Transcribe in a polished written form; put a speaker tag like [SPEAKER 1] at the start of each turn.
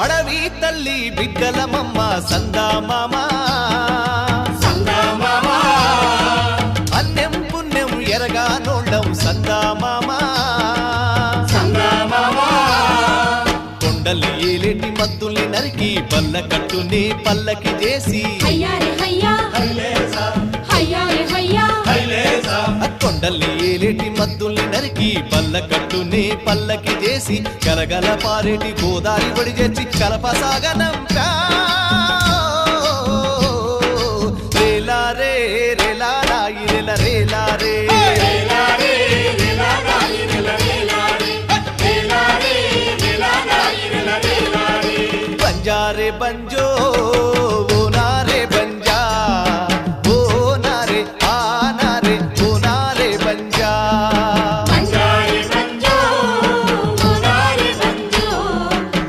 [SPEAKER 1] అడవి తల్లి బిడ్డలమమ్మ సందామామ అన్యం పుణ్యం ఎరగా నోళ్ళం సందామామ కొండలి ఏలేటి మద్దుల్ని నరికి పల్ల కట్టుని పల్లకి చేసి కొండలి ఏలేటి మద్దుల్ని నరికి పల్ల కట్టుని పల్లకి చేసి గలగల పారేటి గోదారి బడి చేసి కలపసాగనం రేలా రే రేలా రాయి రేల రేలా రే బంజారే బంజో